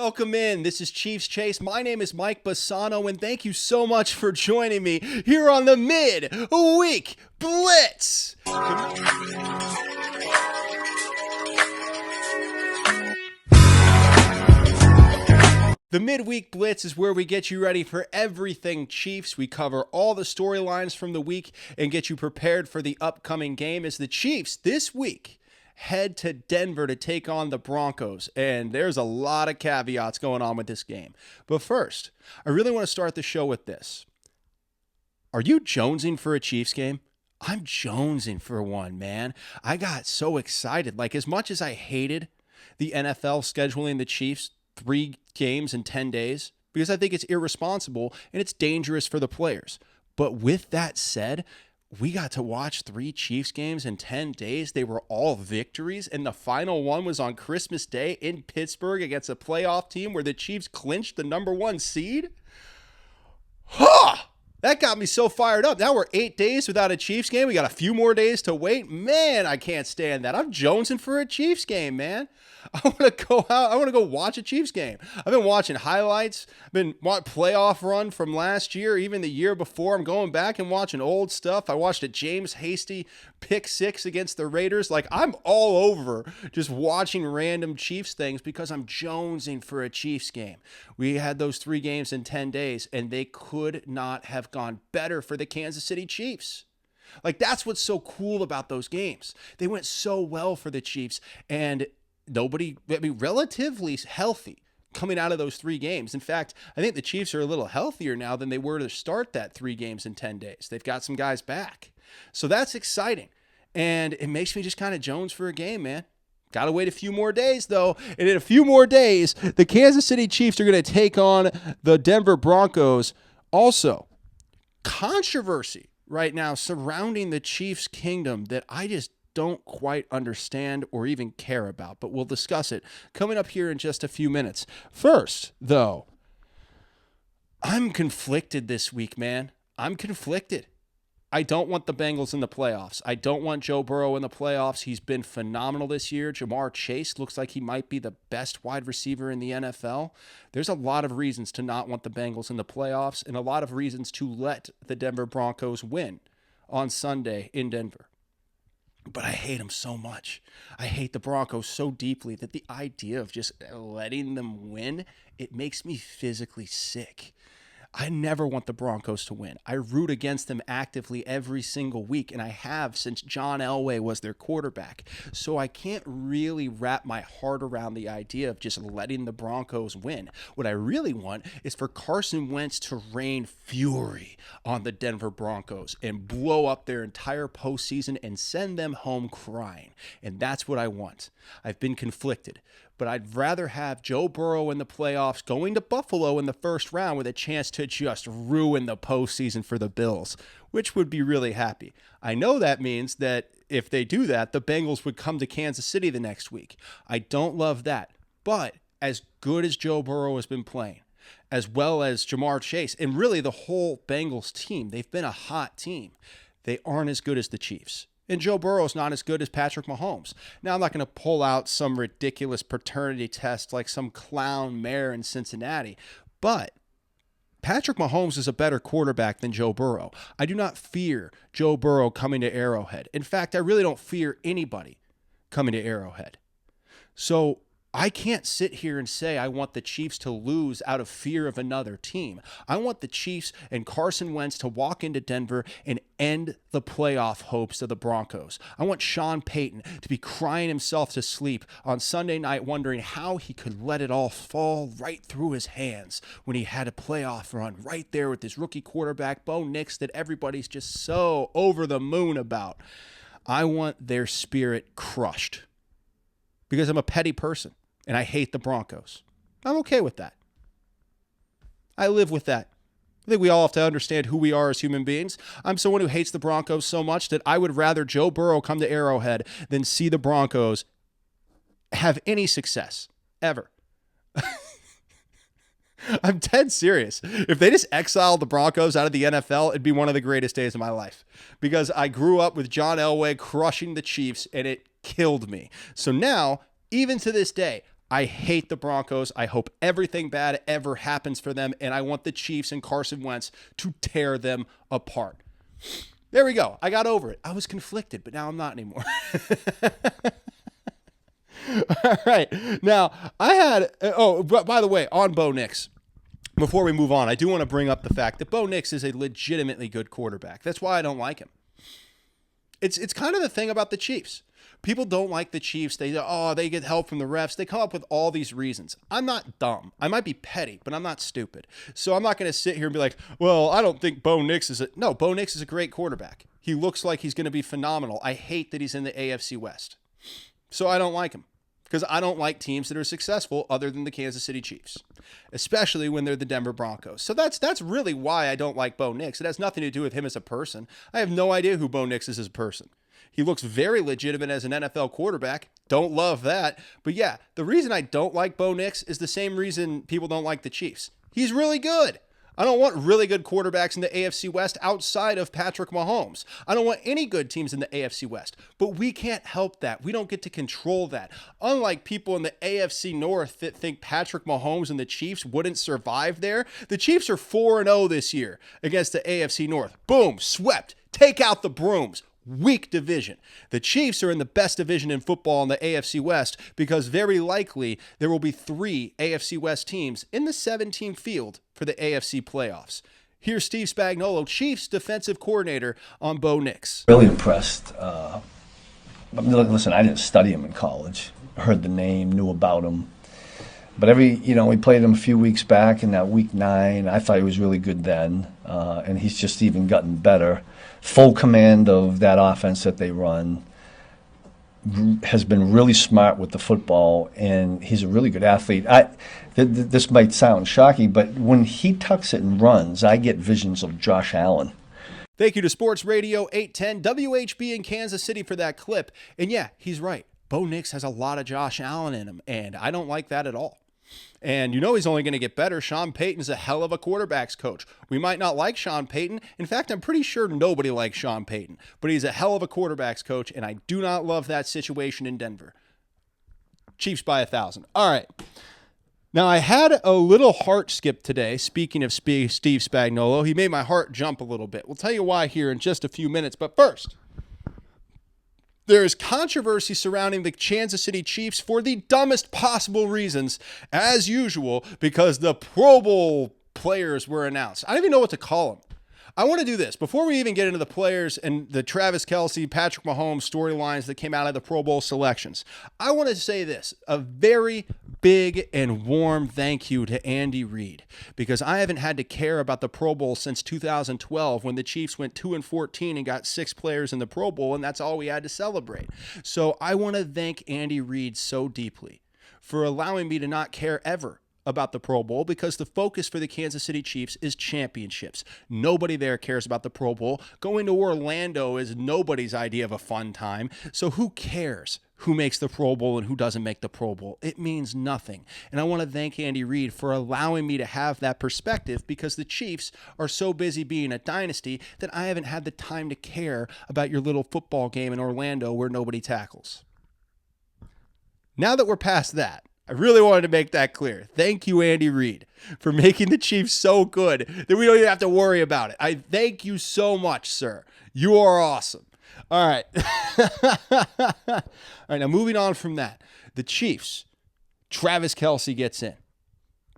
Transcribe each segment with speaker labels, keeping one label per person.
Speaker 1: Welcome in. This is Chiefs Chase. My name is Mike Bassano, and thank you so much for joining me here on the MidWeek Blitz. The MidWeek Blitz is where we get you ready for everything Chiefs. We cover all the storylines from the week and get you prepared for the upcoming game as the Chiefs this week head to Denver to take on the Broncos. And there's a lot of caveats going on with this game. But first, I really want to start the show with this. Are you jonesing for a Chiefs game? I'm jonesing for one, man. I got so excited. Like, as much as I hated the NFL scheduling the Chiefs 3 games in 10 days, because I think it's irresponsible and it's dangerous for the players. But with that said, we got to watch 3 Chiefs games in 10 days. They were all victories, and the final one was on Christmas Day in Pittsburgh against a playoff team where the Chiefs clinched the number 1 seed. That got me so fired up. Now we're 8 days without a Chiefs game. We got a few more days to wait. Man, I can't stand that. I'm jonesing for a Chiefs game, man. I want to go out. I want to go watch a Chiefs game. I've been watching highlights. I've been watching playoff run from last year, even the year before. I'm going back and watching old stuff. I watched a James Hasty pick 6 against the Raiders. Like, I'm all over just watching random Chiefs things because I'm jonesing for a Chiefs game. We had those 3 games in 10 days, and they could not have gone better for the Kansas City Chiefs. Like, that's what's so cool about those games. They went so well for the Chiefs, and relatively healthy coming out of those 3 games. In fact, I think the Chiefs are a little healthier now than they were to start that 3 games in 10 days. They've got some guys back. So that's exciting. And it makes me just kind of jones for a game, man. Got to wait a few more days, though. And in a few more days, the Kansas City Chiefs are going to take on the Denver Broncos. Also, controversy right now surrounding the Chiefs' kingdom that I just don't quite understand or even care about, but we'll discuss it coming up here in just a few minutes. First, though, I'm conflicted this week, man. I'm conflicted. I don't want the Bengals in the playoffs. I don't want Joe Burrow in the playoffs. He's been phenomenal this year. Chase looks like he might be the best wide receiver in the NFL. There's a lot of reasons to not want the Bengals in the playoffs and a lot of reasons to let the Denver Broncos win on Sunday in Denver. But I hate them so much. I hate the Broncos so deeply that the idea of just letting them win, it makes me physically sick. I never want the Broncos to win. I root against them actively every single week, and I have since John Elway was their quarterback. So I can't really wrap my heart around the idea of just letting the Broncos win. What I really want is for Carson Wentz to rain fury on the Denver Broncos and blow up their entire postseason and send them home crying. And that's what I want. I've been conflicted. But I'd rather have Joe Burrow in the playoffs going to Buffalo in the first round with a chance to just ruin the postseason for the Bills, which would be really happy. I know that means that if they do that, the Bengals would come to Kansas City the next week. I don't love that. But as good as Joe Burrow has been playing, as well as Chase, and really the whole Bengals team, they've been a hot team. They aren't as good as the Chiefs. And Joe Burrow's not as good as Patrick Mahomes. Now, I'm not going to pull out some ridiculous paternity test like some clown mayor in Cincinnati, but Patrick Mahomes is a better quarterback than Joe Burrow. I do not fear Joe Burrow coming to Arrowhead. In fact, I really don't fear anybody coming to Arrowhead. So I can't sit here and say I want the Chiefs to lose out of fear of another team. I want the Chiefs and Carson Wentz to walk into Denver and end the playoff hopes of the Broncos. I want Sean Payton to be crying himself to sleep on Sunday night wondering how he could let it all fall right through his hands when he had a playoff run right there with his rookie quarterback, Bo Nix, that everybody's just so over the moon about. I want their spirit crushed because I'm a petty person. And I hate the Broncos. I'm okay with that. I live with that. I think we all have to understand who we are as human beings. I'm someone who hates the Broncos so much that I would rather Joe Burrow come to Arrowhead than see the Broncos have any success, ever. I'm dead serious. If they just exiled the Broncos out of the NFL, it'd be one of the greatest days of my life. Because I grew up with John Elway crushing the Chiefs, and it killed me. So now, even to this day, I hate the Broncos. I hope everything bad ever happens for them, and I want the Chiefs and Carson Wentz to tear them apart. There we go. I got over it. I was conflicted, but now I'm not anymore. All right. Now, I had, by the way, on Bo Nix, before we move on, I do want to bring up the fact that Bo Nix is a legitimately good quarterback. That's why I don't like him. It's kind of the thing about the Chiefs. People don't like the Chiefs. They get help from the refs. They come up with all these reasons. I'm not dumb. I might be petty, but I'm not stupid. So I'm not going to sit here and be like, well, I don't think Bo Nix is No, Bo Nix is a great quarterback. He looks like he's going to be phenomenal. I hate that he's in the AFC West. So I don't like him because I don't like teams that are successful other than the Kansas City Chiefs, especially when they're the Denver Broncos. So that's really why I don't like Bo Nix. It has nothing to do with him as a person. I have no idea who Bo Nix is as a person. He looks very legitimate as an NFL quarterback. Don't love that. But yeah, the reason I don't like Bo Nix is the same reason people don't like the Chiefs. He's really good. I don't want really good quarterbacks in the AFC West outside of Patrick Mahomes. I don't want any good teams in the AFC West. But we can't help that. We don't get to control that. Unlike people in the AFC North that think Patrick Mahomes and the Chiefs wouldn't survive there, the Chiefs are 4-0 this year against the AFC North. Boom, swept. Take out the brooms. Weak division. The Chiefs are in the best division in football in the AFC West because very likely there will be 3 AFC West teams in the 7-team field for the AFC playoffs. Here's Steve Spagnuolo, Chiefs defensive coordinator, on Bo Nix.
Speaker 2: Really impressed. Listen, I didn't study him in college. Heard the name, knew about him. But we played him a few weeks back in that week 9. I thought he was really good then, and he's just even gotten better. Full command of that offense that they run. Has been really smart with the football, and he's a really good athlete. This might sound shocking, but when he tucks it and runs, I get visions of Josh Allen.
Speaker 1: Thank you to Sports Radio 810 WHB in Kansas City for that clip. And yeah, he's right. Bo Nix has a lot of Josh Allen in him, and I don't like that at all. And he's only going to get better. Sean Payton's a hell of a quarterbacks coach. We might not like Sean Payton. In fact, I'm pretty sure nobody likes Sean Payton. But he's a hell of a quarterbacks coach, and I do not love that situation in Denver. Chiefs by 1,000. All right. Now, I had a little heart skip today, speaking of Steve Spagnuolo. He made my heart jump a little bit. We'll tell you why here in just a few minutes. But first, there is controversy surrounding the Kansas City Chiefs for the dumbest possible reasons, as usual, because the Pro Bowl players were announced. I don't even know what to call them. I want to do this. Before we even get into the players and the Travis Kelce, Patrick Mahomes storylines that came out of the Pro Bowl selections, I want to say this, a very big and warm thank you to Andy Reid, because I haven't had to care about the Pro Bowl since 2012 when the Chiefs went 2-14 and got 6 players in the Pro Bowl, and that's all we had to celebrate. So I want to thank Andy Reid so deeply for allowing me to not care ever about the Pro Bowl, because the focus for the Kansas City Chiefs is championships. Nobody there cares about the Pro Bowl. Going to Orlando is nobody's idea of a fun time. So who cares who makes the Pro Bowl and who doesn't make the Pro Bowl? It means nothing. And I want to thank Andy Reid for allowing me to have that perspective, because the Chiefs are so busy being a dynasty that I haven't had the time to care about your little football game in Orlando where nobody tackles. Now that we're past that, I really wanted to make that clear. Thank you, Andy Reid, for making the Chiefs so good that we don't even have to worry about it. I thank you so much, sir. You are awesome. All right. All right, now moving on from that. The Chiefs, Travis Kelce gets in.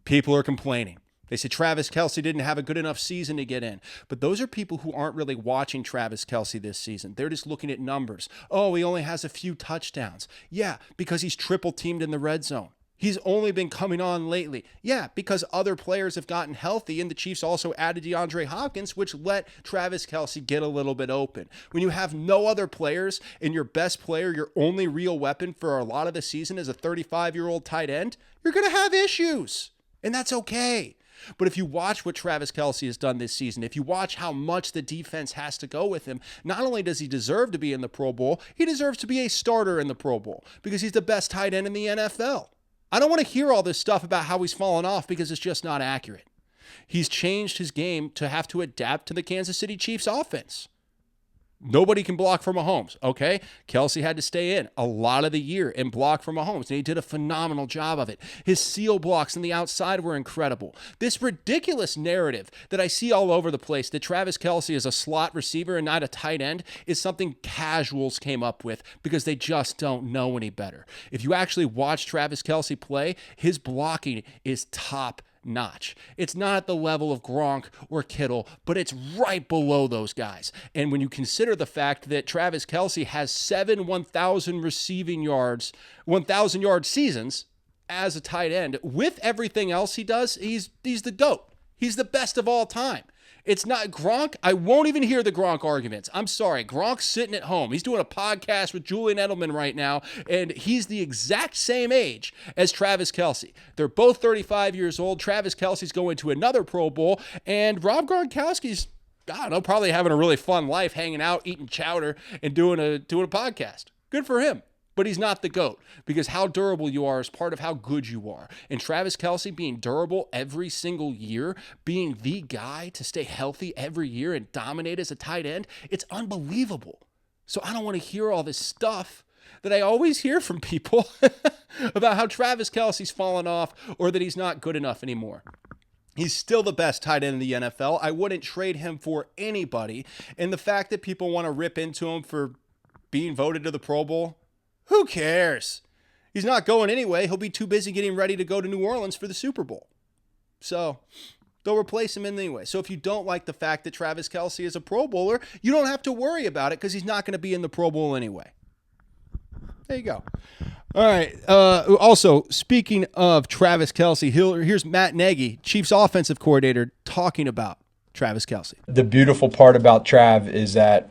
Speaker 1: People are complaining. They said Travis Kelce didn't have a good enough season to get in. But those are people who aren't really watching Travis Kelce this season. They're just looking at numbers. Oh, he only has a few touchdowns. Yeah, because he's triple teamed in the red zone. He's only been coming on lately. Yeah, because other players have gotten healthy, and the Chiefs also added DeAndre Hopkins, which let Travis Kelce get a little bit open. When you have no other players and your best player, your only real weapon for a lot of the season is a 35-year-old tight end, you're going to have issues, and that's okay. But if you watch what Travis Kelce has done this season, if you watch how much the defense has to go with him, not only does he deserve to be in the Pro Bowl, he deserves to be a starter in the Pro Bowl because he's the best tight end in the NFL. I don't want to hear all this stuff about how he's fallen off because it's just not accurate. He's changed his game to have to adapt to the Kansas City Chiefs offense. Nobody can block for Mahomes, okay? Kelce had to stay in a lot of the year and block for Mahomes, and he did a phenomenal job of it. His seal blocks on the outside were incredible. This ridiculous narrative that I see all over the place that Travis Kelce is a slot receiver and not a tight end is something casuals came up with because they just don't know any better. If you actually watch Travis Kelce play, his blocking is top notch. It's not at the level of Gronk or Kittle, but it's right below those guys. And when you consider the fact that Travis Kelce has 7 1,000 receiving yards, 1,000 yard seasons as a tight end, with everything else he does, he's the GOAT. He's the best of all time. It's not Gronk. I won't even hear the Gronk arguments. I'm sorry. Gronk's sitting at home. He's doing a podcast with Julian Edelman right now, and he's the exact same age as Travis Kelce. They're both 35 years old. Travis Kelce's going to another Pro Bowl, and Rob Gronkowski's, I don't know, probably having a really fun life, hanging out, eating chowder, and doing a podcast. Good for him. But he's not the GOAT, because how durable you are is part of how good you are. And Travis Kelce being durable every single year, being the guy to stay healthy every year and dominate as a tight end, it's unbelievable. So I don't want to hear all this stuff that I always hear from people about how Travis Kelce's fallen off or that he's not good enough anymore. He's still the best tight end in the NFL. I wouldn't trade him for anybody. And the fact that people want to rip into him for being voted to the Pro Bowl, who cares? He's not going anyway. He'll be too busy getting ready to go to New Orleans for the Super Bowl. So they'll replace him anyway. So if you don't like the fact that Travis Kelce is a Pro Bowler, you don't have to worry about it because he's not going to be in the Pro Bowl anyway. There you go. All right. Also, speaking of Travis Kelce, here's Matt Nagy, Chiefs offensive coordinator, talking about Travis Kelce.
Speaker 3: The beautiful part about Trav is that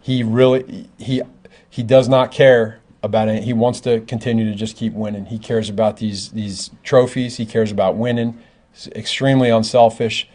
Speaker 3: he does not care about it. He wants to continue to just keep winning. He cares about these trophies. He cares about winning. He's extremely unselfish.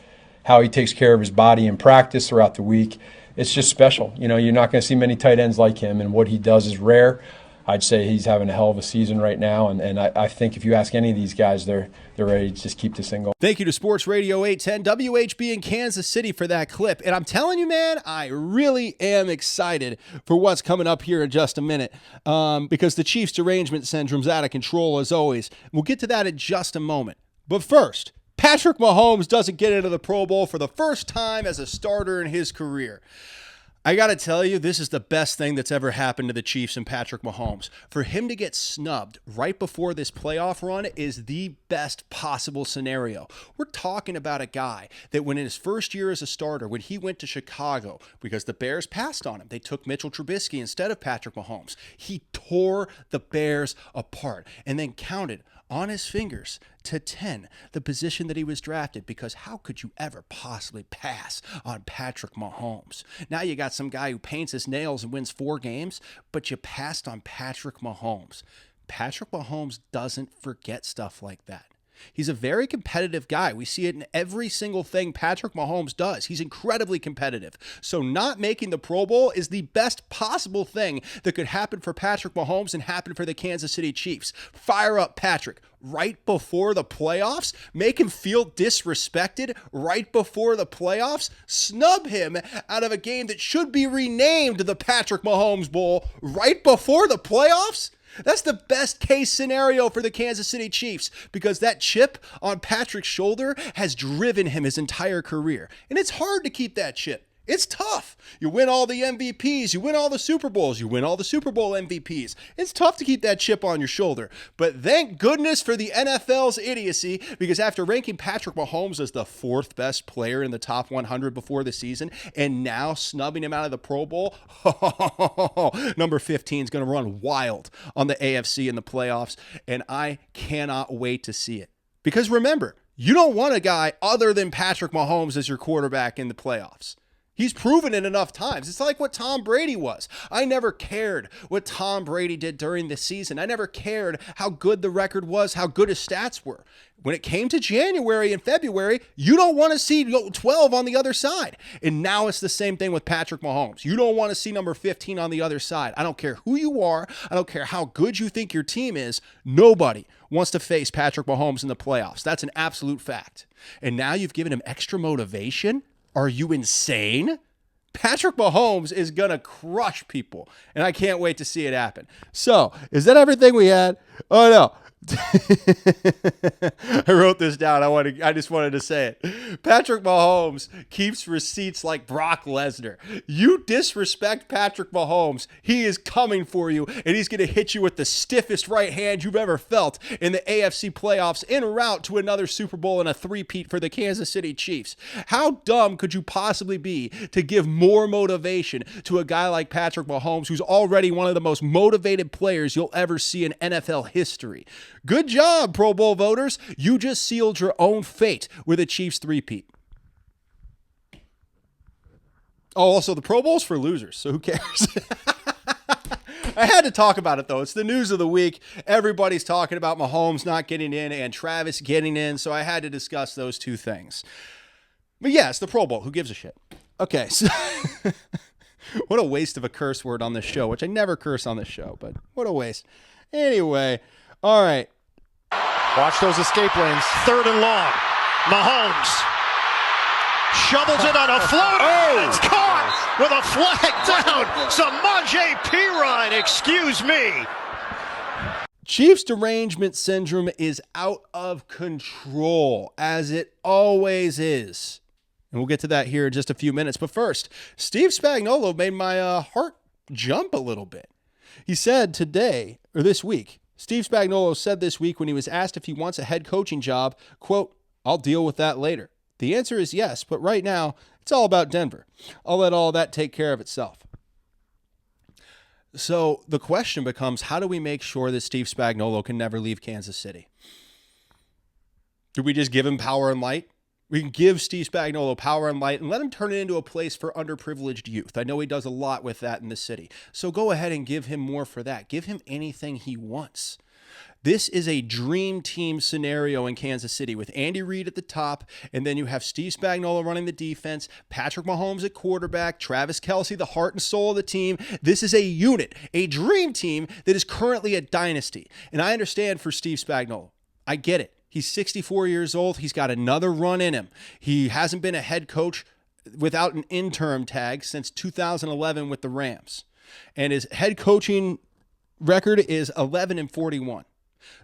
Speaker 3: How he takes care of his body in practice throughout the week. It's just special. You know, you're not going to see many tight ends like him, and what he does is rare. I'd say he's having a hell of a season right now, and I think if you ask any of these guys, they're ready to just keep this thing going.
Speaker 1: Thank you to Sports Radio 810 WHB in Kansas City for that clip. And I'm telling you, man, I really am excited for what's coming up here in just a minute because the Chiefs' derangement syndrome's out of control as always. We'll get to that in just a moment. But first, Patrick Mahomes doesn't get into the Pro Bowl for the first time as a starter in his career. I got to tell you, this is the best thing that's ever happened to the Chiefs and Patrick Mahomes. For him to get snubbed right before this playoff run is the best possible scenario. We're talking about a guy that when in his first year as a starter, when he went to Chicago, because the Bears passed on him, they took Mitchell Trubisky instead of Patrick Mahomes. He tore the Bears apart and then counted on his fingers to 10 the position that he was drafted, because how could you ever possibly pass on Patrick Mahomes? Now you got some guy who paints his nails and wins 4 games, but you passed on Patrick Mahomes. Patrick Mahomes doesn't forget stuff like that. He's a very competitive guy. We see it in every single thing Patrick Mahomes does. He's incredibly competitive. So not making the Pro Bowl is the best possible thing that could happen for Patrick Mahomes and happen for the Kansas City Chiefs. Fire up Patrick right before the playoffs. Make him feel disrespected right before the playoffs. Snub him out of a game that should be renamed the Patrick Mahomes Bowl right before the playoffs. That's the best case scenario for the Kansas City Chiefs, because that chip on Patrick's shoulder has driven him his entire career. And it's hard to keep that chip. It's tough. You win all the MVPs. You win all the Super Bowls. You win all the Super Bowl MVPs. It's tough to keep that chip on your shoulder. But thank goodness for the NFL's idiocy, because after ranking Patrick Mahomes as the 4th best player in the top 100 before the season, and now snubbing him out of the Pro Bowl, number 15 is going to run wild on the AFC in the playoffs, and I cannot wait to see it. Because remember, you don't want a guy other than Patrick Mahomes as your quarterback in the playoffs. He's proven it enough times. It's like what Tom Brady was. I never cared what Tom Brady did during the season. I never cared how good the record was, how good his stats were. When it came to January and February, you don't want to see 12 on the other side. And now it's the same thing with Patrick Mahomes. You don't want to see number 15 on the other side. I don't care who you are. I don't care how good you think your team is. Nobody wants to face Patrick Mahomes in the playoffs. That's an absolute fact. And now you've given him extra motivation? Are you insane? Patrick Mahomes is going to crush people, and I can't wait to see it happen. So, is that everything we had? Oh, no. I wrote this down. I just wanted to say it. Patrick Mahomes keeps receipts like Brock Lesnar. You disrespect Patrick Mahomes, he is coming for you, and he's going to hit you with the stiffest right hand you've ever felt in the AFC playoffs, en route to another Super Bowl and a three-peat for the Kansas City Chiefs. How dumb could you possibly be to give more motivation to a guy like Patrick Mahomes, who's already one of the most motivated players you'll ever see in NFL history? Good job, Pro Bowl voters. You just sealed your own fate with a Chiefs three-peat. Oh, also, the Pro Bowl's for losers, so who cares? I had to talk about it, though. It's the news of the week. Everybody's talking about Mahomes not getting in and Travis getting in, so I had to discuss those two things. But yes, the Pro Bowl. Who gives a shit? Okay, so what a waste of a curse word on this show, which I never curse on this show, but what a waste. Anyway, all right.
Speaker 4: Watch those escape lanes. 3rd and long. Mahomes shovels it on a floater. Oh. It's caught with a flag down. Samaje Perine, excuse me.
Speaker 1: Chiefs derangement syndrome is out of control, as it always is. And we'll get to that here in just a few minutes. But first, Steve Spagnuolo made my heart jump a little bit. He said this week, Steve Spagnuolo said this week when he was asked if he wants a head coaching job, quote, "I'll deal with that later." The answer is yes, but right now, it's all about Denver. I'll let all that take care of itself. So the question becomes, how do we make sure that Steve Spagnuolo can never leave Kansas City? Do we just give him power and light? We can give Steve Spagnuolo power and light and let him turn it into a place for underprivileged youth. I know he does a lot with that in the city. So go ahead and give him more for that. Give him anything he wants. This is a dream team scenario in Kansas City with Andy Reid at the top, and then you have Steve Spagnuolo running the defense, Patrick Mahomes at quarterback, Travis Kelce, the heart and soul of the team. This is a unit, a dream team that is currently a dynasty. And I understand for Steve Spagnuolo. I get it. He's 64 years old. He's got another run in him. He hasn't been a head coach without an interim tag since 2011 with the Rams. And his head coaching record is 11-41.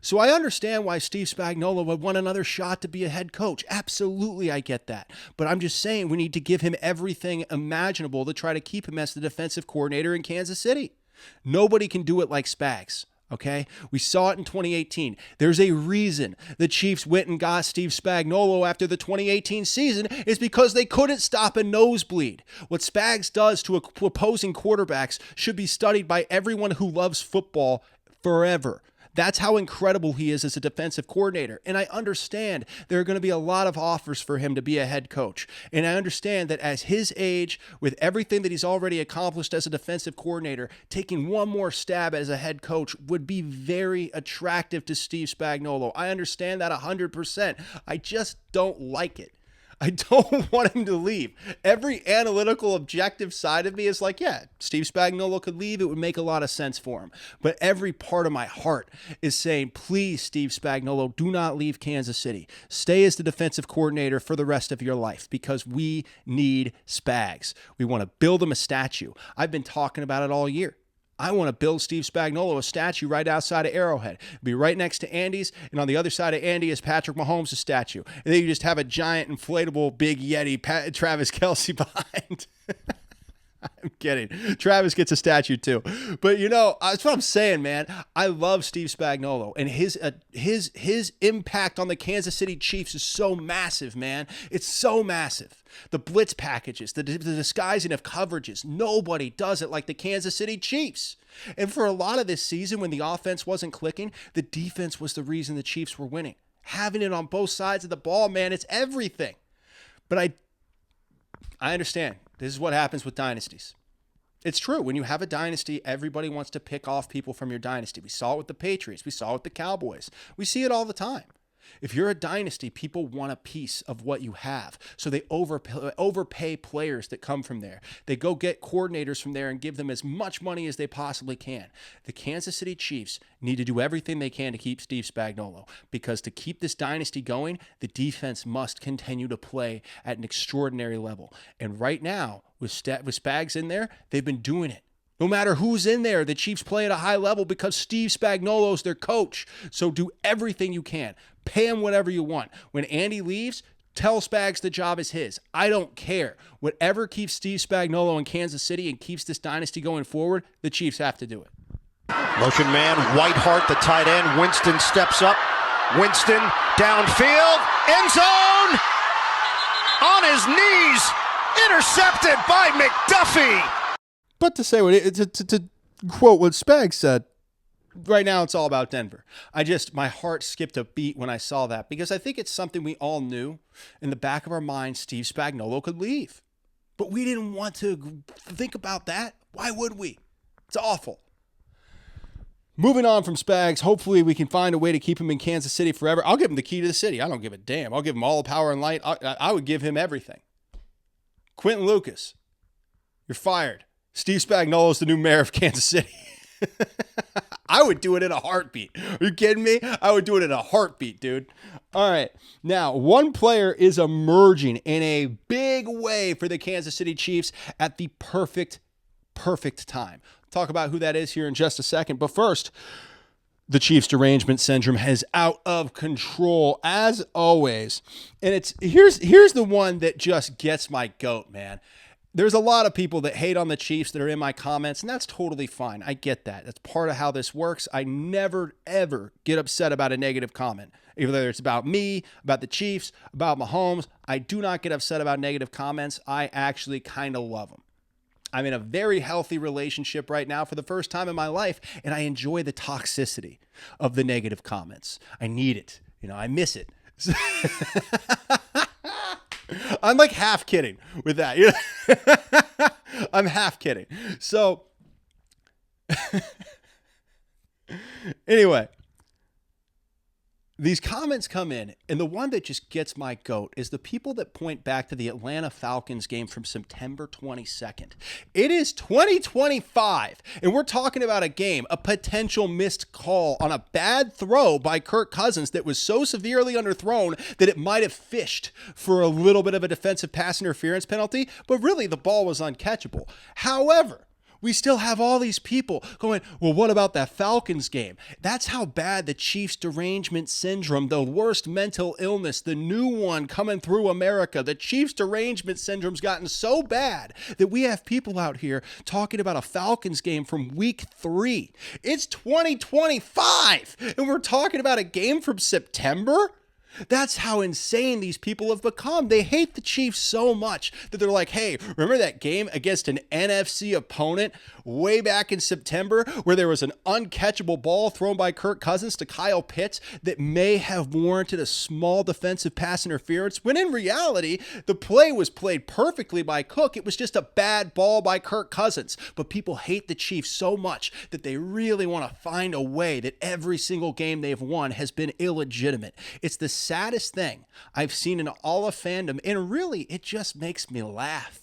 Speaker 1: So I understand why Steve Spagnuolo would want another shot to be a head coach. Absolutely, I get that. But I'm just saying we need to give him everything imaginable to try to keep him as the defensive coordinator in Kansas City. Nobody can do it like Spags. Okay, we saw it in 2018. There's a reason the Chiefs went and got Steve Spagnuolo after the 2018 season is because they couldn't stop a nosebleed. What Spags does to opposing quarterbacks should be studied by everyone who loves football forever. That's how incredible he is as a defensive coordinator. And I understand there are going to be a lot of offers for him to be a head coach. And I understand that at his age, with everything that he's already accomplished as a defensive coordinator, taking one more stab as a head coach would be very attractive to Steve Spagnuolo. I understand that 100%. I just don't like it. I don't want him to leave. Every analytical, objective side of me is like, yeah, Steve Spagnuolo could leave. It would make a lot of sense for him. But every part of my heart is saying, please, Steve Spagnuolo, do not leave Kansas City. Stay as the defensive coordinator for the rest of your life because we need Spags. We want to build him a statue. I've been talking about it all year. I want to build Steve Spagnuolo a statue right outside of Arrowhead. It'll be right next to Andy's, and on the other side of Andy is Patrick Mahomes' statue. And then you just have a giant inflatable big Yeti Travis Kelce behind. I'm kidding. Travis gets a statue too. But that's what I'm saying, man. I love Steve Spagnuolo, and his impact on the Kansas City Chiefs is so massive, man. It's so massive. The blitz packages, the disguising of coverages, nobody does it like the Kansas City Chiefs. And for a lot of this season, when the offense wasn't clicking, the defense was the reason the Chiefs were winning. Having it on both sides of the ball, man, it's everything. But I understand. This is what happens with dynasties. It's true. When you have a dynasty, everybody wants to pick off people from your dynasty. We saw it with the Patriots. We saw it with the Cowboys. We see it all the time. If you're a dynasty, people want a piece of what you have. So they overpay players that come from there. They go get coordinators from there and give them as much money as they possibly can. The Kansas City Chiefs need to do everything they can to keep Steve Spagnuolo, because to keep this dynasty going, the defense must continue to play at an extraordinary level. And right now, with Spags in there, they've been doing it. No matter who's in there, the Chiefs play at a high level because Steve Spagnuolo's their coach. So do everything you can. Pay him whatever you want. When Andy leaves, tell Spags the job is his. I don't care. Whatever keeps Steve Spagnuolo in Kansas City and keeps this dynasty going forward, the Chiefs have to do it.
Speaker 4: Motion man, Whiteheart, the tight end. Winston steps up. Winston downfield. End zone. On his knees. Intercepted by McDuffie.
Speaker 1: But to say to quote what Spags said, right now it's all about Denver. My heart skipped a beat when I saw that, because I think it's something we all knew in the back of our minds. Steve Spagnuolo could leave, but we didn't want to think about that. Why would we? It's awful. Moving on from Spags, hopefully we can find a way to keep him in Kansas City forever. I'll give him the key to the city. I don't give a damn. I'll give him all the power and light. I would give him everything. Quentin Lucas, you're fired. Steve Spagnuolo is the new mayor of Kansas City. I would do it in a heartbeat. Are you kidding me? I would do it in a heartbeat, dude. All right. Now, one player is emerging in a big way for the Kansas City Chiefs at the perfect time. Talk about who that is here in just a second. But first, the Chiefs' derangement syndrome is out of control, as always. And here's the one that just gets my goat, man. There's a lot of people that hate on the Chiefs that are in my comments, and that's totally fine. I get that. That's part of how this works. I never, ever get upset about a negative comment, whether it's about me, about the Chiefs, about Mahomes. I do not get upset about negative comments. I actually kind of love them. I'm in a very healthy relationship right now for the first time in my life, and I enjoy the toxicity of the negative comments. I need it. I miss it. I'm like half kidding with that. I'm half kidding. So anyway, these comments come in, and the one that just gets my goat is the people that point back to the Atlanta Falcons game from September 22nd. It is 2025, and we're talking about a game, a potential missed call on a bad throw by Kirk Cousins that was so severely underthrown that it might have fished for a little bit of a defensive pass interference penalty, but really the ball was uncatchable. However, we still have all these people going, well, what about that Falcons game? That's how bad the Chiefs' derangement syndrome, the worst mental illness, the new one coming through America, the Chiefs' derangement syndrome's gotten so bad that we have people out here talking about a Falcons game from week 3. It's 2025, and we're talking about a game from September? That's how insane these people have become. They hate the Chiefs so much that they're like, hey, remember that game against an NFC opponent way back in September where there was an uncatchable ball thrown by Kirk Cousins to Kyle Pitts that may have warranted a small defensive pass interference, when in reality, the play was played perfectly by Cook. It was just a bad ball by Kirk Cousins. But people hate the Chiefs so much that they really want to find a way that every single game they've won has been illegitimate. It's the saddest thing I've seen in all of fandom, and really, it just makes me laugh.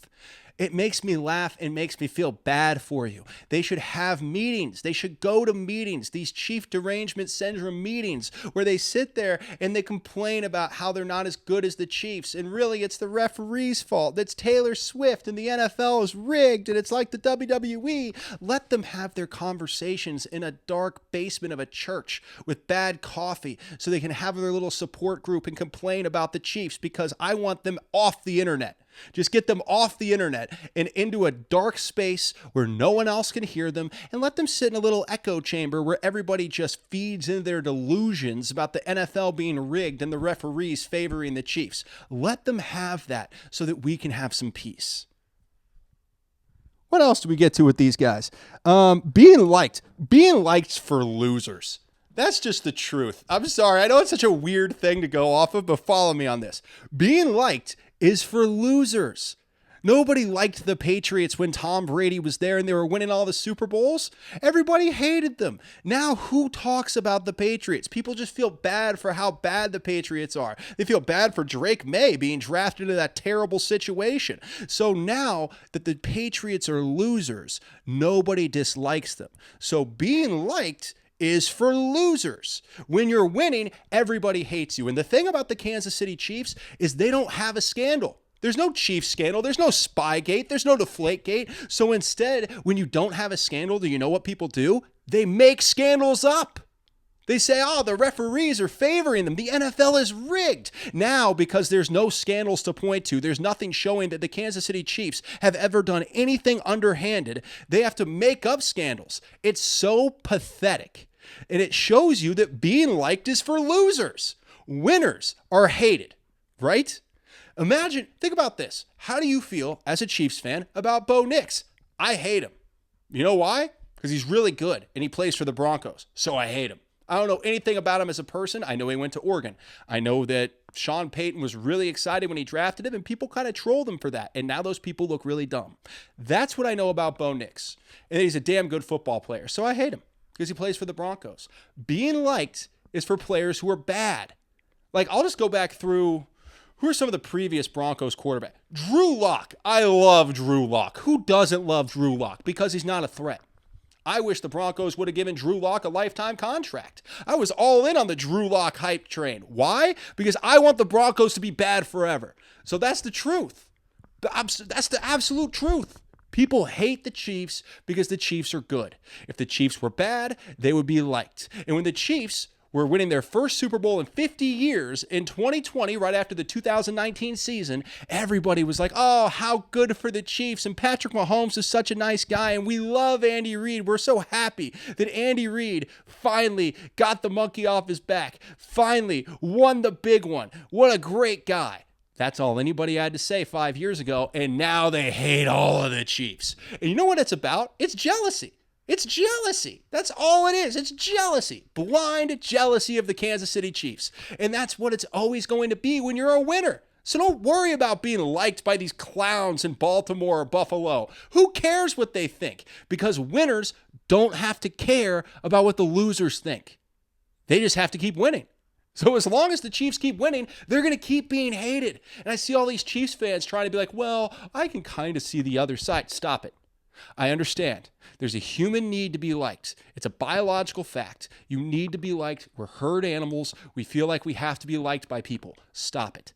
Speaker 1: It makes me laugh and makes me feel bad for you. They should have meetings. They should go to meetings, these Chief Derangement Syndrome meetings, where they sit there and they complain about how they're not as good as the Chiefs. And really, it's the referee's fault. That's Taylor Swift, and the NFL is rigged, and it's like the WWE. Let them have their conversations in a dark basement of a church with bad coffee so they can have their little support group and complain about the Chiefs, because I want them off the internet. Just get them off the internet and into a dark space where no one else can hear them, and let them sit in a little echo chamber where everybody just feeds into their delusions about the NFL being rigged and the referees favoring the Chiefs. Let them have that so that we can have some peace. What else do we get to with these guys? Being liked for losers. That's just the truth. I'm sorry. I know it's such a weird thing to go off of, but follow me on this. Being liked is for losers. Nobody liked the Patriots when Tom Brady was there and they were winning all the Super Bowls. Everybody hated them. Now, who talks about the Patriots? People just feel bad for how bad the Patriots are. They feel bad for Drake May being drafted into that terrible situation. So now that the Patriots are losers, nobody dislikes them. So being liked is for losers. When you're winning, everybody hates you. And the thing about the Kansas City Chiefs is they don't have a scandal. There's no Chiefs scandal. There's no Spygate. There's no Deflategate. So instead, when you don't have a scandal, do you know what people do? They make scandals up. They say, oh, the referees are favoring them. The NFL is rigged. Now, because there's no scandals to point to, there's nothing showing that the Kansas City Chiefs have ever done anything underhanded, they have to make up scandals. It's so pathetic. And it shows you that being liked is for losers. Winners are hated, right? Imagine, think about this. How do you feel as a Chiefs fan about Bo Nix? I hate him. You know why? Because he's really good and he plays for the Broncos. So I hate him. I don't know anything about him as a person. I know he went to Oregon. I know that Sean Payton was really excited when he drafted him, and people kind of trolled him for that. And now those people look really dumb. That's what I know about Bo Nix. And he's a damn good football player. So I hate him because he plays for the Broncos. Being liked is for players who are bad. Like, I'll just go back through, who are some of the previous Broncos quarterbacks? Drew Lock. I love Drew Lock. Who doesn't love Drew Lock? Because he's not a threat. I wish the Broncos would have given Drew Lock a lifetime contract. I was all in on the Drew Lock hype train. Why? Because I want the Broncos to be bad forever. So that's the truth. That's the absolute truth. People hate the Chiefs because the Chiefs are good. If the Chiefs were bad, they would be liked. And when the Chiefs were winning their first Super Bowl in 50 years in 2020, right after the 2019 season, everybody was like, oh, how good for the Chiefs. And Patrick Mahomes is such a nice guy. And we love Andy Reid. We're so happy that Andy Reid finally got the monkey off his back, finally won the big one. What a great guy. That's all anybody had to say 5 years ago. And now they hate all of the Chiefs. And you know what it's about? It's jealousy. It's jealousy. That's all it is. It's jealousy. Blind jealousy of the Kansas City Chiefs. And that's what it's always going to be when you're a winner. So don't worry about being liked by these clowns in Baltimore or Buffalo. Who cares what they think? Because winners don't have to care about what the losers think. They just have to keep winning. So as long as the Chiefs keep winning, they're going to keep being hated. And I see all these Chiefs fans trying to be like, well, I can kind of see the other side. Stop it. I understand. There's a human need to be liked. It's a biological fact. You need to be liked. We're herd animals. We feel like we have to be liked by people. Stop it.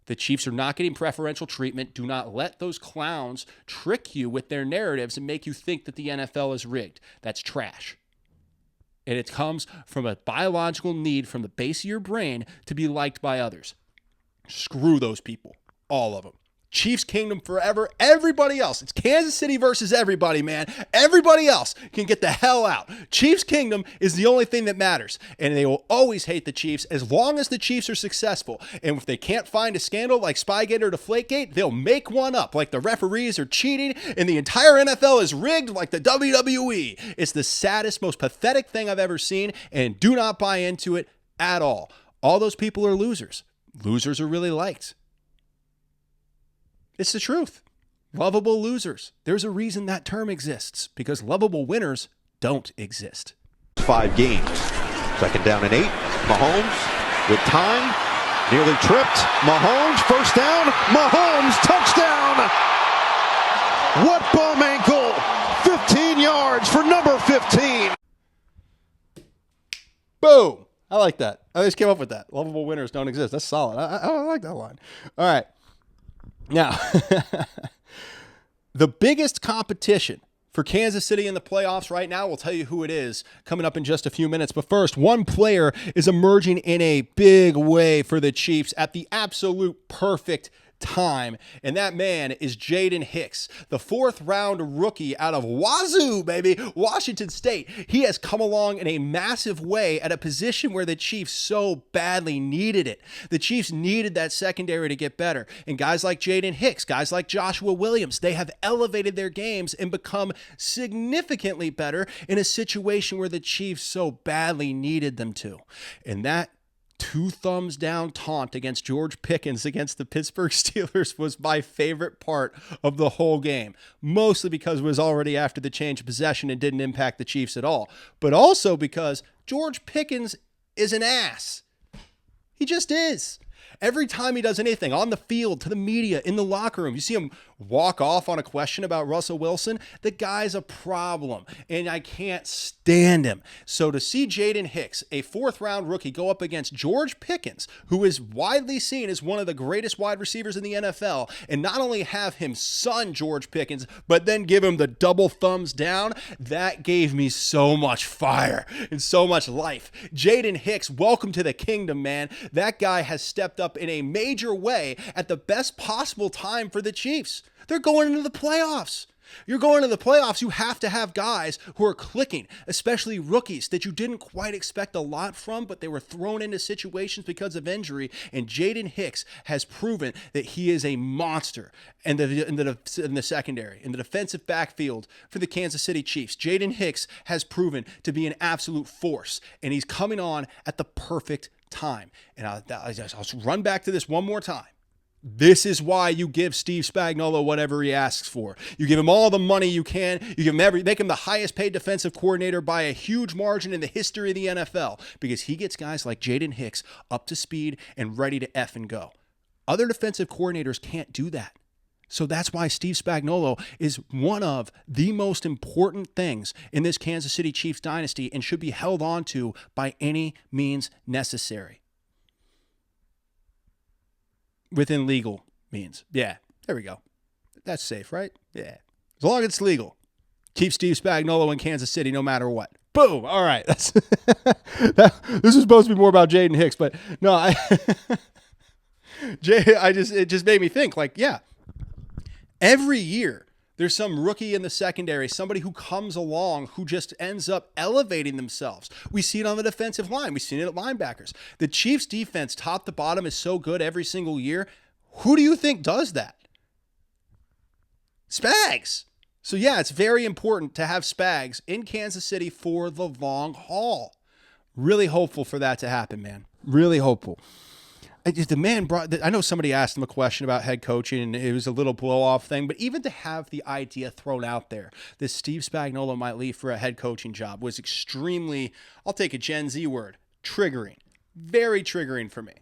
Speaker 1: The Chiefs are not getting preferential treatment. Do not let those clowns trick you with their narratives and make you think that the NFL is rigged. That's trash. And it comes from a biological need from the base of your brain to be liked by others. Screw those people. All of them. Chiefs Kingdom forever. Everybody else. It's Kansas City versus everybody, man. Everybody else can get the hell out. Chiefs Kingdom is the only thing that matters. And they will always hate the Chiefs as long as the Chiefs are successful. And if they can't find a scandal like Spygate or Deflategate, they'll make one up like the referees are cheating and the entire NFL is rigged like the WWE. It's the saddest, most pathetic thing I've ever seen, and do not buy into it at all. All those people are losers. Losers are really liked. It's the truth. Lovable losers. There's a reason that term exists, because lovable winners don't exist.
Speaker 4: 5 games. 2nd down and 8. Mahomes with time. Nearly tripped. Mahomes, first down. Mahomes, touchdown. What bum ankle. 15 yards for number 15.
Speaker 1: Boom. I like that. I just came up with that. Lovable winners don't exist. That's solid. I like that line. All right. Now, the biggest competition for Kansas City in the playoffs right now, we'll tell you who it is coming up in just a few minutes. But first, one player is emerging in a big way for the Chiefs at the absolute perfect time, and that man is Jaden Hicks, the 4th-round rookie out of Wazoo, baby, Washington State. He has come along in a massive way at a position where the Chiefs so badly needed it. The Chiefs needed that secondary to get better, and guys like Jaden Hicks, guys like Joshua Williams, they have elevated their games and become significantly better in a situation where the Chiefs so badly needed them to. And that two thumbs down taunt against George Pickens against the Pittsburgh Steelers was my favorite part of the whole game, mostly because it was already after the change of possession and didn't impact the Chiefs at all, but also because George Pickens is an ass. He just is. Every time he does anything on the field, to the media, in the locker room, you see him walk off on a question about Russell Wilson. The guy's a problem, and I can't stand him. So to see Jaden Hicks, a fourth-round rookie, go up against George Pickens, who is widely seen as one of the greatest wide receivers in the NFL, and not only have him son George Pickens, but then give him the double thumbs down, that gave me so much fire and so much life. Jaden Hicks, welcome to the kingdom, man. That guy has stepped up in a major way at the best possible time for the Chiefs. They're going into the playoffs. You're going to the playoffs, you have to have guys who are clicking, especially rookies that you didn't quite expect a lot from, but they were thrown into situations because of injury. And Jaden Hicks has proven that he is a monster in the secondary, in the defensive backfield for the Kansas City Chiefs. Jaden Hicks has proven to be an absolute force, and he's coming on at the perfect time. And I'll run back to this one more time. This is why you give Steve Spagnuolo whatever he asks for. You give him all the money you can. You give him make him the highest paid defensive coordinator by a huge margin in the history of the NFL, because he gets guys like Jaden Hicks up to speed and ready to F and go. Other defensive coordinators can't do that. So that's why Steve Spagnuolo is one of the most important things in this Kansas City Chiefs dynasty and should be held on to by any means necessary. Within legal means. Yeah, there we go. That's safe, right? Yeah. As long as it's legal. Keep Steve Spagnuolo in Kansas City no matter what. Boom. All right. This is supposed to be more about Jaden Hicks, but no, it just made me think, like, yeah, every year there's some rookie in the secondary, somebody who comes along who just ends up elevating themselves. We see it on the defensive line. We've seen it at linebackers. The Chiefs' defense, top to bottom, is so good every single year. Who do you think does that? Spags. So, yeah, it's very important to have Spags in Kansas City for the long haul. Really hopeful for that to happen, man. Really hopeful. The man I know somebody asked him a question about head coaching, and it was a little blow-off thing, but even to have the idea thrown out there that Steve Spagnuolo might leave for a head coaching job was extremely, I'll take a Gen Z word, triggering. Very triggering for me.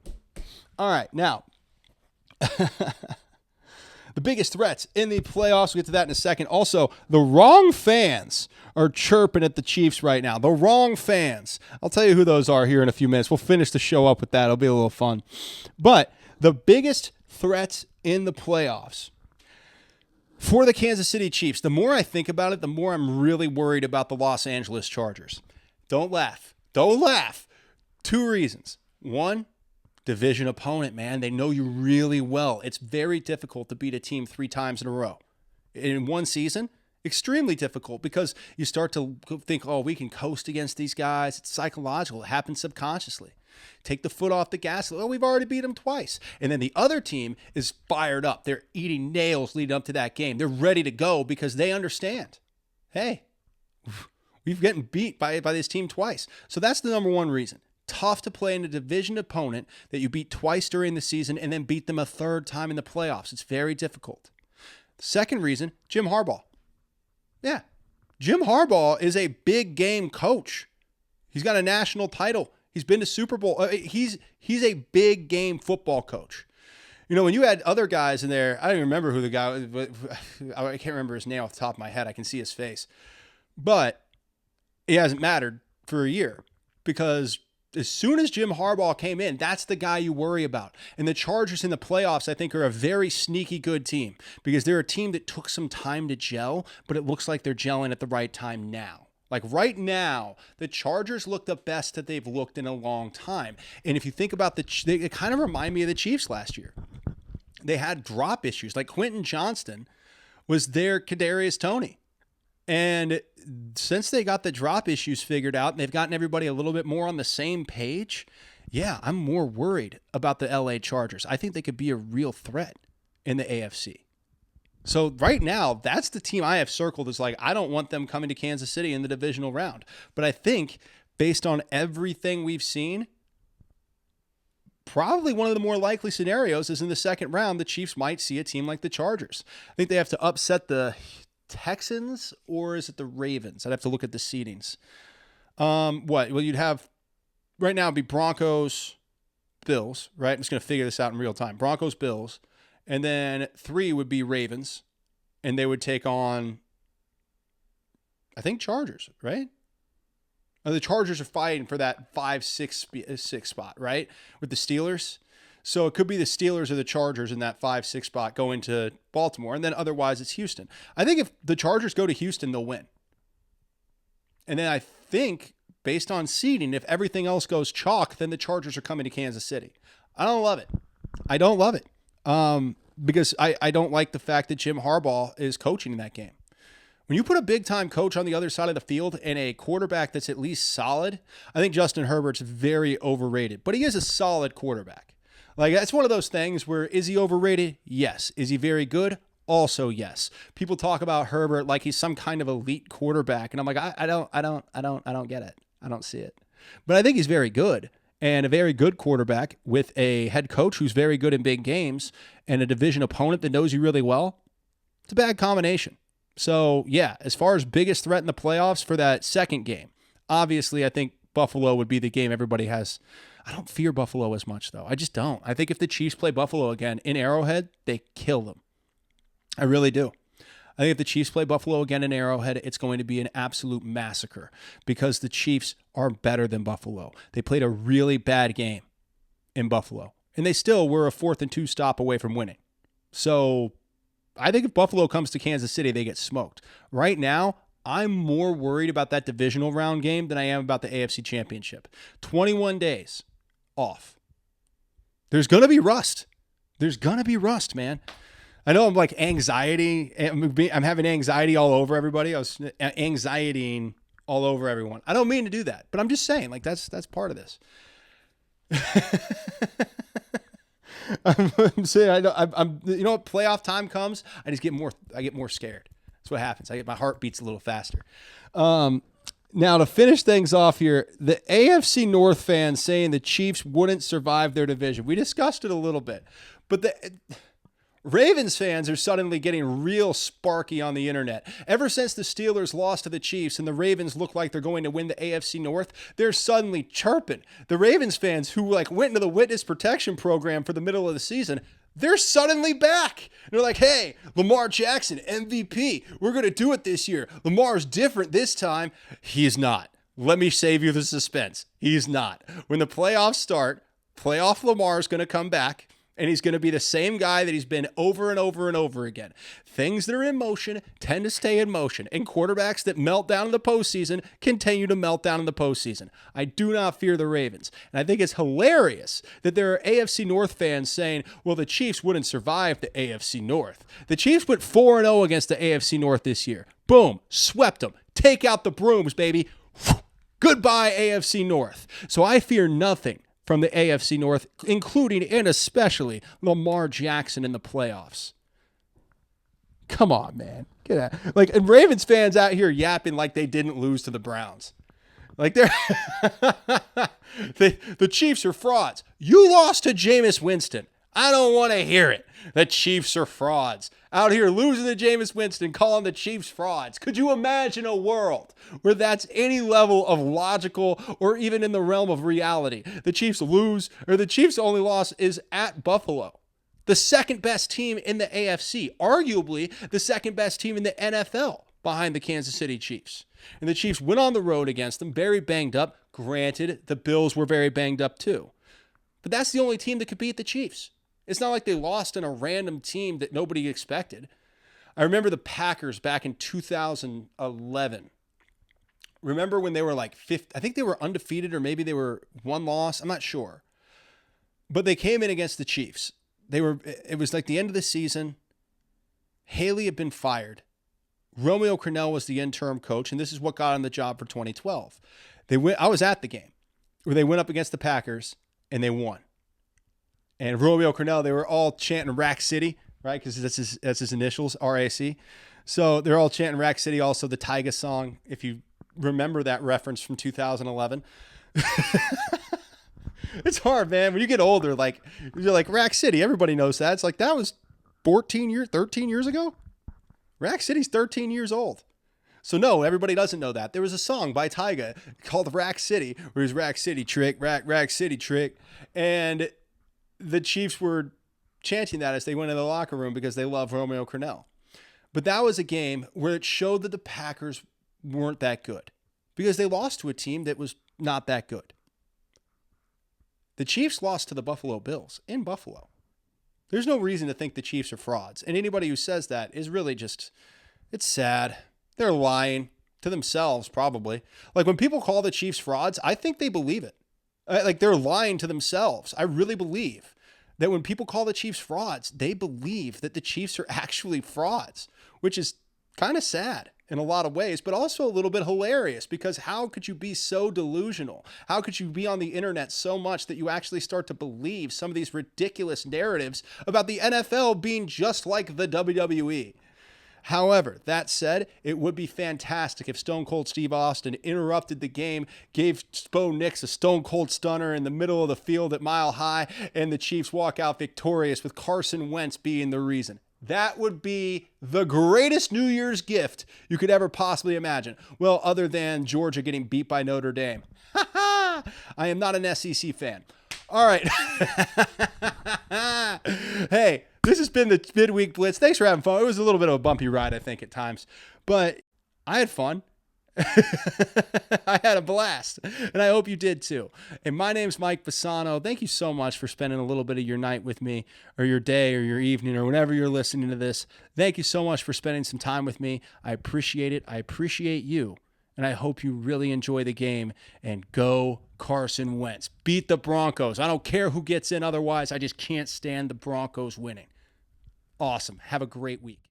Speaker 1: All right, now, the biggest threats in the playoffs, we'll get to that in a second. Also, the wrong fans are chirping at the Chiefs right now. The wrong fans. I'll tell you who those are here in a few minutes. We'll finish the show up with that. It'll be a little fun. But the biggest threats in the playoffs for the Kansas City Chiefs, the more I think about it, the more I'm really worried about the Los Angeles Chargers. Don't laugh. Don't laugh. Two reasons. One, division opponent, man. They know you really well. It's very difficult to beat a team 3 times in a row. In one season, extremely difficult, because you start to think, oh, we can coast against these guys. It's psychological. It happens subconsciously. Take the foot off the gas. Oh, we've already beat them twice. And then the other team is fired up. They're eating nails leading up to that game. They're ready to go because they understand, hey, we've gotten beat by this team twice. So that's the number one reason. Tough to play in a division opponent that you beat twice during the season and then beat them a third time in the playoffs. It's very difficult. The second reason, Jim Harbaugh. Yeah, Jim Harbaugh is a big game coach. He's got a national title. He's been to Super Bowl. He's a big game football coach. You know, when you had other guys in there, I don't even remember who the guy was, but I can't remember his name off the top of my head. I can see his face. But it hasn't mattered for a year, because as soon as Jim Harbaugh came in, that's the guy you worry about. And the Chargers in the playoffs, I think, are a very sneaky good team, because they're a team that took some time to gel, but it looks like they're gelling at the right time now. Like right now, the Chargers look the best that they've looked in a long time. And if you think about they kind of remind me of the Chiefs last year. They had drop issues. Like Quentin Johnston was their Kadarius Toney. And since they got the drop issues figured out and they've gotten everybody a little bit more on the same page, yeah, I'm more worried about the LA Chargers. I think they could be a real threat in the AFC. So right now, that's the team I have circled as like, I don't want them coming to Kansas City in the divisional round. But I think based on everything we've seen, probably one of the more likely scenarios is in the second round, the Chiefs might see a team like the Chargers. I think they have to upset the Texans, or is it the Ravens? I'd have to look at the seedings. Well, you'd have right now it'd be Broncos, Bills, right? I'm just going to figure this out in real time. Broncos, Bills, and then 3 would be Ravens, and they would take on, I think, Chargers, right? The Chargers are fighting for that 5-6 spot, right? With the Steelers. So it could be the Steelers or the Chargers in that 5-6 spot going to Baltimore. And then otherwise it's Houston. I think if the Chargers go to Houston, they'll win. And then I think based on seeding, if everything else goes chalk, then the Chargers are coming to Kansas City. I don't love it. I don't love it. Because I don't like the fact that Jim Harbaugh is coaching in that game. When you put a big-time coach on the other side of the field and a quarterback that's at least solid, I think Justin Herbert's very overrated. But he is a solid quarterback. Like, that's one of those things where, is he overrated? Yes. Is he very good? Also, yes. People talk about Herbert like he's some kind of elite quarterback, and I'm like, I don't get it. I don't see it. But I think he's very good, and a very good quarterback with a head coach who's very good in big games and a division opponent that knows you really well. It's a bad combination. So, yeah, as far as biggest threat in the playoffs for that second game, obviously I think Buffalo would be the game everybody has. I don't fear Buffalo as much, though. I just don't. I think if the Chiefs play Buffalo again in Arrowhead, they kill them. I really do. I think if the Chiefs play Buffalo again in Arrowhead, it's going to be an absolute massacre because the Chiefs are better than Buffalo. They played a really bad game in Buffalo, and they still were a 4th and 2 stop away from winning. So I think if Buffalo comes to Kansas City, they get smoked. Right now, I'm more worried about that divisional round game than I am about the AFC Championship. 21 days off. There's going to be rust. There's going to be rust, man. I know I'm like anxiety. I'm having anxiety all over everybody. I was anxietying all over everyone. I don't mean to do that, but I'm just saying, like, that's part of this. I'm saying, I'm you know what, playoff time comes, I get more scared. That's what happens. My heart beats a little faster. Now, to finish things off here, the AFC North fans saying the Chiefs wouldn't survive their division. We discussed it a little bit, but the Ravens fans are suddenly getting real sparky on the internet. Ever since the Steelers lost to the Chiefs and the Ravens look like they're going to win the AFC North, they're suddenly chirping. The Ravens fans who went into the witness protection program for the middle of the season, they're suddenly back. They're like, hey, Lamar Jackson, MVP. We're going to do it this year. Lamar's different this time. He's not. Let me save you the suspense. He's not. When the playoffs start, playoff Lamar is going to come back, and he's going to be the same guy that he's been over and over and over again. Things that are in motion tend to stay in motion, and quarterbacks that melt down in the postseason continue to melt down in the postseason. I do not fear the Ravens, and I think it's hilarious that there are AFC North fans saying, well, the Chiefs wouldn't survive the AFC North. The Chiefs went 4-0 against the AFC North this year. Boom, swept them. Take out the brooms, baby. Goodbye, AFC North. So I fear nothing from the AFC North, including and especially Lamar Jackson in the playoffs. Come on, man. Get out. Like, and Ravens fans out here yapping like they didn't lose to the Browns. Like, they're the Chiefs are frauds. You lost to Jameis Winston. I don't want to hear it. The Chiefs are frauds. Out here losing to Jameis Winston, calling the Chiefs frauds. Could you imagine a world where that's any level of logical or even in the realm of reality? The Chiefs lose, or the Chiefs' only loss is at Buffalo, the second best team in the AFC, arguably the second best team in the NFL behind the Kansas City Chiefs. And the Chiefs went on the road against them, very banged up. Granted, the Bills were very banged up too. But that's the only team that could beat the Chiefs. It's not like they lost in a random team that nobody expected. I remember the Packers back in 2011. Remember when they were like fifth? I think they were undefeated, or maybe they were one loss. I'm not sure. But they came in against the Chiefs. It was like the end of the season. Haley had been fired. Romeo Crennel was the interim coach, and this is what got him the job for 2012. I was at the game where they went up against the Packers and they won. And Romeo Crennel, they were all chanting Rack City, right? Because that's his initials, RAC. So they're all chanting Rack City. Also, the Tyga song, if you remember that reference from 2011. It's hard, man. When you get older, like you're like Rack City. Everybody knows that. It's like that was 13 years ago. Rack City's 13 years old. So no, everybody doesn't know that. There was a song by Tyga called Rack City, where it was Rack City Trick, Rack City Trick. And the Chiefs were chanting that as they went in the locker room because they love Romeo Crennel. But that was a game where it showed that the Packers weren't that good because they lost to a team that was not that good. The Chiefs lost to the Buffalo Bills in Buffalo. There's no reason to think the Chiefs are frauds. And anybody who says that is really just, it's sad. They're lying to themselves, probably. Like when people call the Chiefs frauds, I think they believe it. Like they're lying to themselves. I really believe that when people call the Chiefs frauds, they believe that the Chiefs are actually frauds, which is kind of sad in a lot of ways, but also a little bit hilarious because how could you be so delusional? How could you be on the internet so much that you actually start to believe some of these ridiculous narratives about the NFL being just like the WWE? However, that said, it would be fantastic if Stone Cold Steve Austin interrupted the game, gave Bo Nix a Stone Cold Stunner in the middle of the field at Mile High, and the Chiefs walk out victorious with Carson Wentz being the reason. That would be the greatest New Year's gift you could ever possibly imagine. Well, other than Georgia getting beat by Notre Dame. I am not an SEC fan. All right. Hey, this has been the Midweek Blitz. Thanks for having fun. It was a little bit of a bumpy ride, I think, at times. But I had fun. I had a blast, and I hope you did too. And my name's Mike Bassano. Thank you so much for spending a little bit of your night with me, or your day, or your evening, or whenever you're listening to this. Thank you so much for spending some time with me. I appreciate it. I appreciate you, and I hope you really enjoy the game. And go Carson Wentz. Beat the Broncos. I don't care who gets in otherwise. I just can't stand the Broncos winning. Awesome. Have a great week.